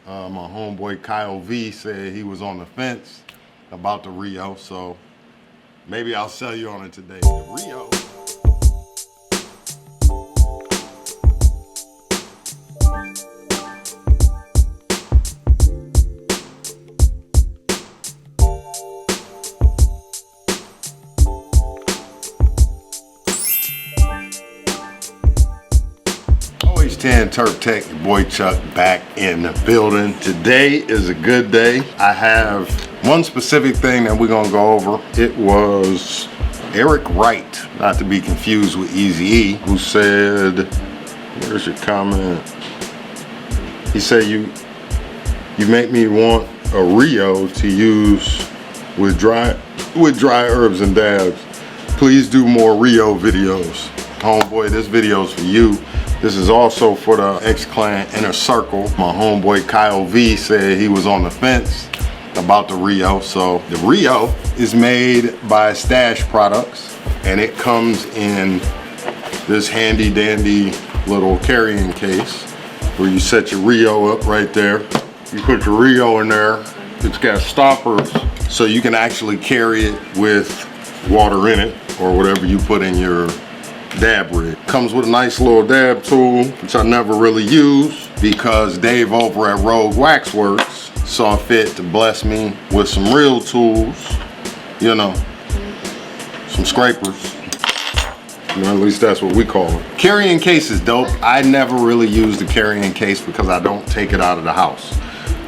My homeboy Kyle V said he was on the fence about the RiO, so maybe I'll sell you on it today. The RiO. OHX TerpTech, your boy Chuck, back in the building. Today is a good day. I have one specific thing that we're gonna go over. It was Eric Wright, not to be confused with Eazy-E, who said, where's your comment? He said, you make me want a RiO to use with dry herbs and dabs. Please do more RiO videos. Homeboy, this video is for you. This is also for the X-Clan Inner Circle. My homeboy Kyle V said he was on the fence about the RiO. So the RiO is made by Stache products, and it comes in this handy dandy little carrying case where you set your RiO up right there. You put your RiO in there. It's got stoppers so you can actually carry it with water in it or whatever you put in your dab rig. Comes with a nice little dab tool, which I never really use because Dave over at Rogue Waxworks saw fit to bless me with some real tools, you know, some scrapers. You know, at least that's what we call it. Carrying case is dope. I never really use the carrying case because I don't take it out of the house.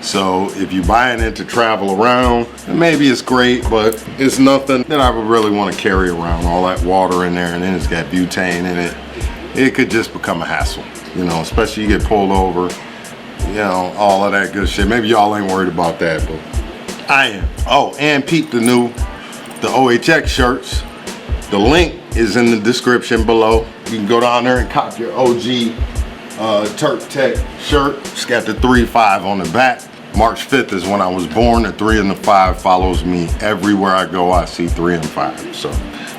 So if you're buying it to travel around, maybe it's great, but it's nothing that I would really want to carry around. All that water in there, and then it's got butane in it. It could just become a hassle, you know, especially you get pulled over, you know, all of that good shit. Maybe y'all ain't worried about that, but I am. Oh, and peep the OHX shirts. The link is in the description below. You can go down there and cop your OG TerpTech shirt. It's got the 3-5 on the back. March 5th is when I was born. The 3 and the 5 follows me everywhere I go. I see 3 and 5. So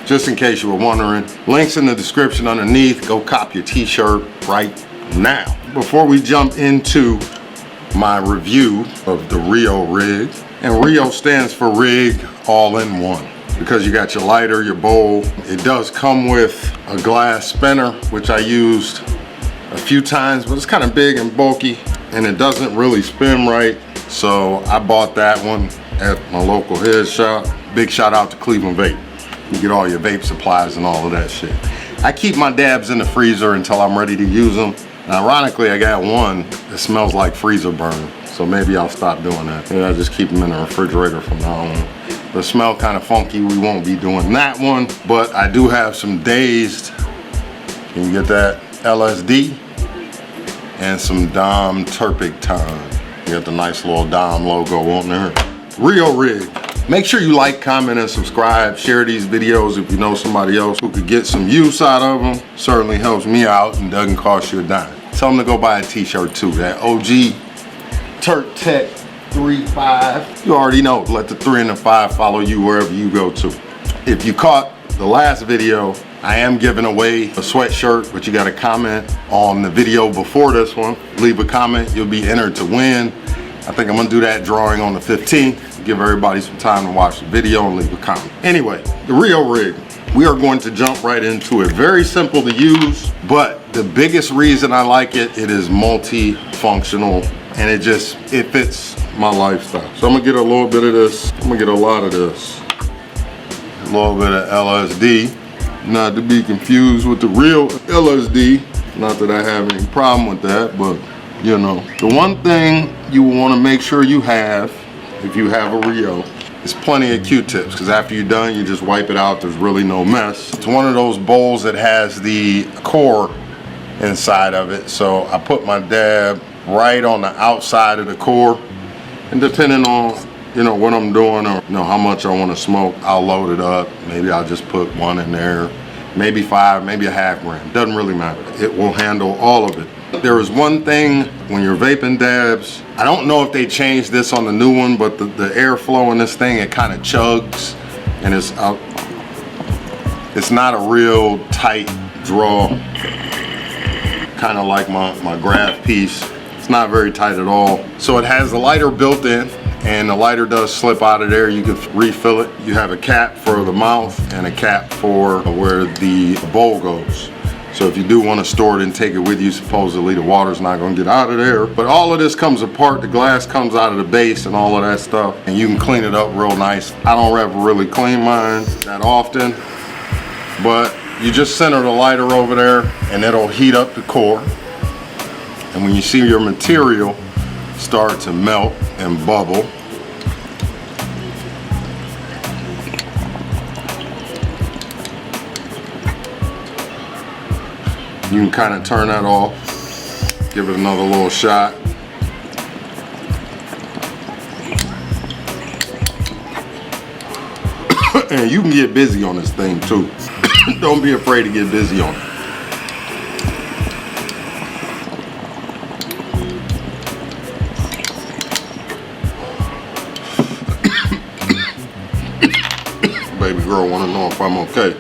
just in case you were wondering, links in the description underneath. Go cop your t-shirt right now. Before we jump into my review of the RiO rig, and RiO stands for rig all in one, because you got your lighter, your bowl. It does come with a glass spinner, which I used a few times, but it's kind of big and bulky and it doesn't really spin right. So I bought that one at my local head shop. Big shout out to Cleveland Vape. You get all your vape supplies and all of that shit. I keep my dabs in the freezer until I'm ready to use them. And ironically, I got one that smells like freezer burn. So maybe I'll stop doing that. Maybe I'll just keep them in the refrigerator from now on. They smell kind of funky. We won't be doing that one, but I do have some Dazed. Can you get that? LSD and some Dom Turpicton. You got the nice little Dom logo on there. RiO rig. Make sure you like, comment, and subscribe. Share these videos if you know somebody else who could get some use out of them. Certainly helps me out and doesn't cost you a dime. Tell them to go buy a t-shirt too. That OG TerpTech 3-5. You already know. Let the 3 and the 5 follow you wherever you go to. If you caught the last video, I am giving away a sweatshirt, but you got to comment on the video before this one. Leave a comment, you'll be entered to win. I think I'm gonna do that drawing on the 15th. Give everybody some time to watch the video and leave a comment. Anyway, the RiO rig. We are going to jump right into it. Very simple to use, but the biggest reason I like it, it is multi-functional and it fits my lifestyle. So I'm gonna get a little bit of this. I'm gonna get a lot of this. A little bit of LSD. Not to be confused with the real LSD. Not that I have any problem with that, but you know. The one thing you want to make sure you have, if you have a RiO, is plenty of Q-tips, because after you're done, you just wipe it out. There's really no mess. It's one of those bowls that has the core inside of it, so I put my dab right on the outside of the core, and depending on what I'm doing, or how much I want to smoke, I'll load it up. Maybe I'll just put 1 in there, maybe 5, maybe a half gram. Doesn't really matter. It will handle all of it. There is one thing when you're vaping dabs, I don't know if they changed this on the new one, but the airflow in this thing, it kind of chugs, and it's not a real tight draw, kind of like my graph piece. It's not very tight at all. So it has the lighter built in, and the lighter does slip out of there. You can refill it. You have a cap for the mouth and a cap for where the bowl goes. So if you do want to store it and take it with you, supposedly the water's not going to get out of there. But all of this comes apart. The glass comes out of the base and all of that stuff. And you can clean it up real nice. I don't ever really clean mine that often. But you just center the lighter over there and it'll heat up the core. And when you see your material start to melt and bubble, you can kind of turn that off, give it another little shot. And you can get busy on this thing too. Don't be afraid to get busy on it. Baby girl want to know if I'm okay,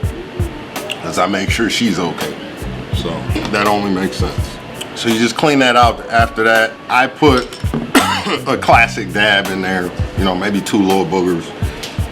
as I make sure she's okay. So that only makes sense. So you just clean that out. After that, I put a classic dab in there, you know, maybe 2 little boogers.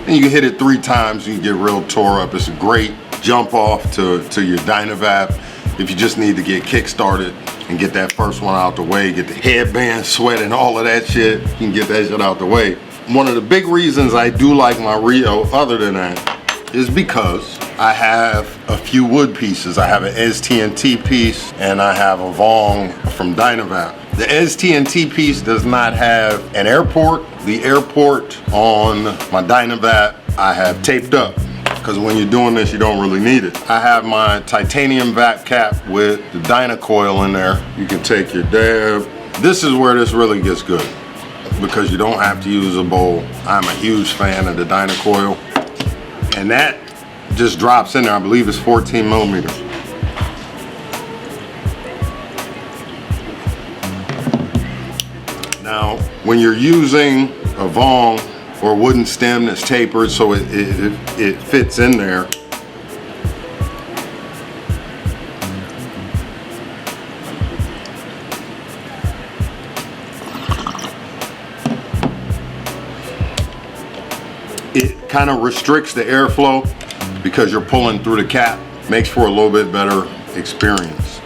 And you can hit it 3 times, you can get real tore up. It's a great jump off to your Dynavap if you just need to get kick started and get that first one out the way, get the headband sweating, all of that shit. You can get that shit out the way. One of the big reasons I do like my RiO, other than that, is because I have a few wood pieces. I have an ST&T piece and I have a Vong from Dynavap. The ST&T piece does not have an air port. The air port on my Dynavap I have taped up, because when you're doing this you don't really need it. I have my titanium vac cap with the Dynacoil in there. You can take your dab. This is where this really gets good, because you don't have to use a bowl. I'm a huge fan of the Dynacoil, and that just drops in there. I believe it's 14 millimeters. Now, when you're using a Vong or a wooden stem that's tapered so it fits in there, it kind of restricts the airflow because you're pulling through the cap. Makes for a little bit better experience.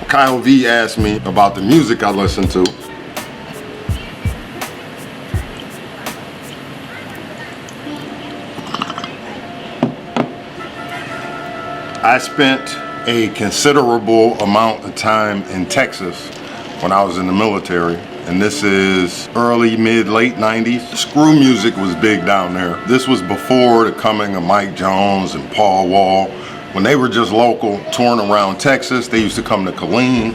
Kyle V asked me about the music I listen to. I spent a considerable amount of time in Texas when I was in the military, and this is early, mid, late 90s. Screw music was big down there. This was before the coming of Mike Jones and Paul Wall. When they were just local, touring around Texas, they used to come to Killeen.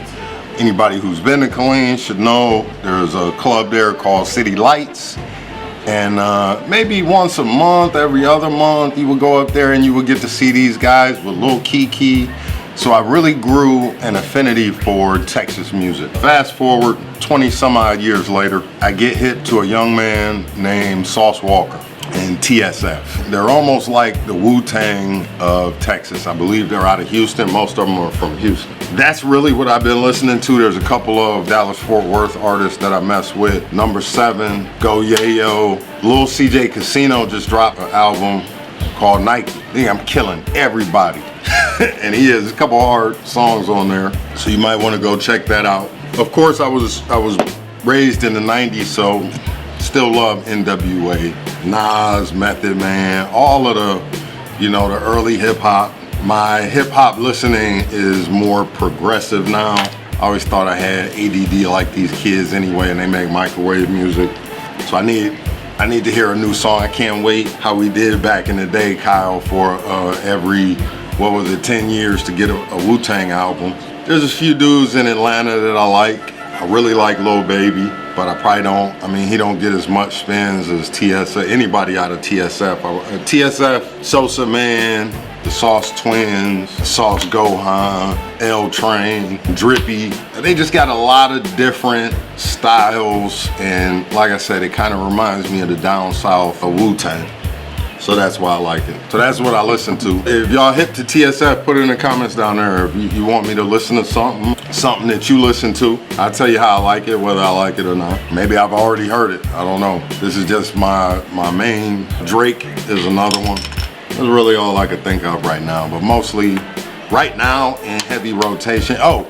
Anybody who's been to Killeen should know there's a club there called City Lights. And maybe once a month, every other month, you would go up there and you would get to see these guys with Lil Kiki. So I really grew an affinity for Texas music. Fast forward 20 some odd years later, I get hit to a young man named Sauce Walker and TSF. They're almost like the Wu-Tang of Texas. I believe they're out of Houston. Most of them are from Houston. That's really what I've been listening to. There's a couple of Dallas-Fort Worth artists that I mess with. Number 7, Go Yayo. Lil CJ Casino just dropped an album called Nike. I think I'm killing everybody. And he has a couple hard songs on there, so you might want to go check that out. Of course, I was raised in the 90s, so still love NWA, Nas, Method Man, all of the, you know, the early hip hop. My hip hop listening is more progressive now. I always thought I had ADD like these kids anyway, and they make microwave music. So I need to hear a new song. I can't wait how we did back in the day, Kyle, for every, what was it, 10 years to get a Wu-Tang album. There's a few dudes in Atlanta that I like. I really like Lil Baby, but I probably don't, I mean, he don't get as much spins as TSF, anybody out of TSF. TSF, Sosa Man, the Sauce Twins, Sauce Gohan, L Train, Drippy. They just got a lot of different styles, and like I said, it kind of reminds me of the down south of Wu-Tang. So that's why I like it. So that's what I listen to. If y'all hip to TSF, put it in the comments down there. If you want me to listen to something that you listen to, I'll tell you how I like it, whether I like it or not. Maybe I've already heard it, I don't know. This is just my main. Drake is another one. That's really all I could think of right now, but mostly right now in heavy rotation. Oh,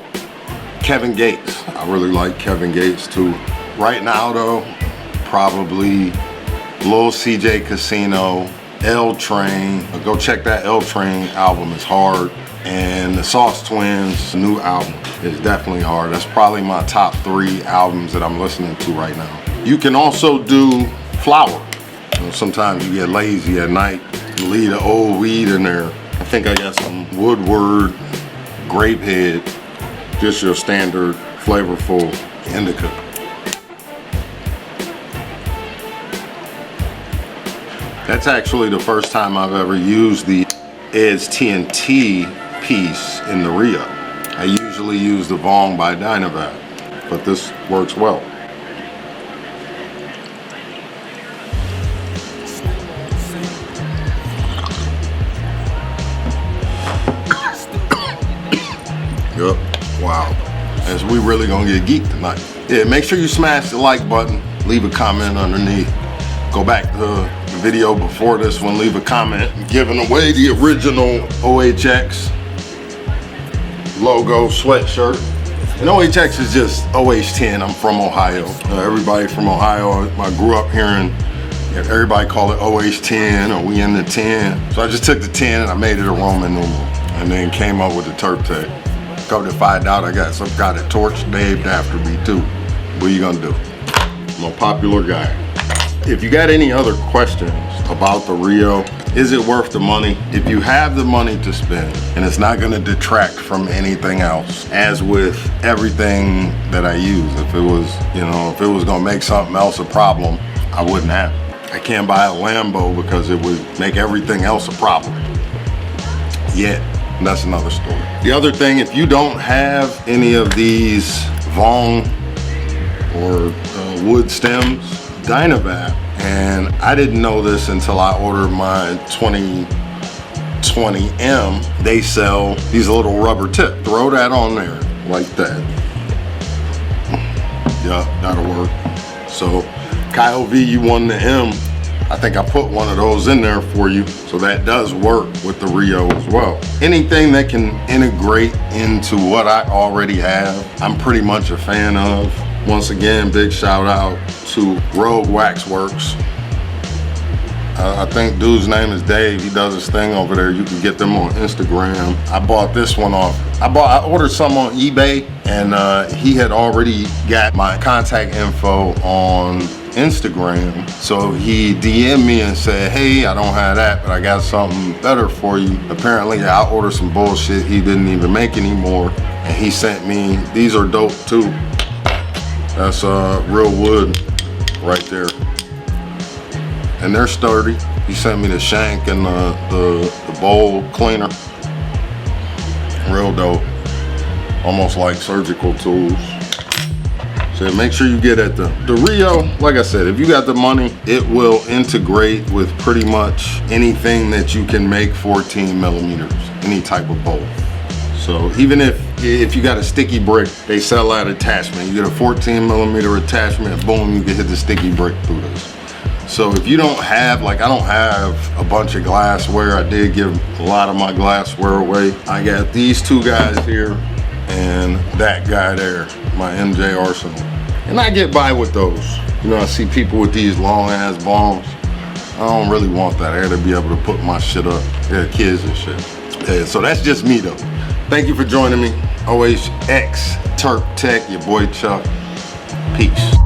Kevin Gates. I really like Kevin Gates too. Right now though, probably Lil CJ Casino, L Train. Go check that L Train album, it's hard. And the Sauce Twins new album is definitely hard. That's probably my top 3 albums that I'm listening to right now. You can also do flower. You know, sometimes you get lazy at night, you leave the old weed in there. I think I got some Woodward Grapehead, just your standard flavorful indica. That's actually the first time I've ever used the Ed's TNT piece in the RiO. I usually use the Vong by Dynavap, but this works well. Yup, wow. As we really gonna get geeked tonight. Yeah, make sure you smash the like button, leave a comment underneath. Go back to the video before this one, leave a comment. Giving away the original OHX logo sweatshirt. And OHX is just OH10, I'm from Ohio. Everybody from Ohio, I grew up hearing everybody call it OH10 or we in the 10. So I just took the 10 and I made it a Roman numeral and then came up with the TerpTech. Come to find out I got some kind of torch named after me too. What are you gonna do? I'm a popular guy. If you got any other questions about the RiO, is it worth the money? If you have the money to spend and it's not gonna detract from anything else, as with everything that I use, if it was, if it was gonna make something else a problem, I wouldn't have it. I can't buy a Lambo because it would make everything else a problem. Yet, that's another story. The other thing, if you don't have any of these Vong or wood stems, Dynavap, and I didn't know this until I ordered my 2020M. They sell these little rubber tip. Throw that on there like that. Yeah, that'll work. So Kyle V, you won the M. I think I put one of those in there for you. So that does work with the RiO as well. Anything that can integrate into what I already have, I'm pretty much a fan of. Once again, big shout out to Rogue Waxworks. I think dude's name is Dave. He does his thing over there. You can get them on Instagram. I bought this one off. I ordered some on eBay and he had already got my contact info on Instagram. So he DM'd me and said, hey, I don't have that, but I got something better for you. Apparently I ordered some bullshit he didn't even make anymore. And he sent me, these are dope too. That's real wood right there. And they're sturdy. He sent me the shank and the bowl cleaner. Real dope. Almost like surgical tools. So make sure you get at the RiO. Like I said, if you got the money, it will integrate with pretty much anything that you can make 14 millimeters, any type of bowl. So even if you got a sticky brick, they sell that attachment. You get a 14 millimeter attachment, boom, you can hit the sticky brick through this. So if you don't have, like I don't have a bunch of glassware, I did give a lot of my glassware away. I got these two guys here and that guy there, my MJ Arsenal. And I get by with those. You know, I see people with these long ass bombs. I don't really want that. I gotta be able to put my shit up. Yeah, kids and shit. Yeah, so that's just me though. Thank you for joining me. OHX TerpTech, your boy Chuck. Peace.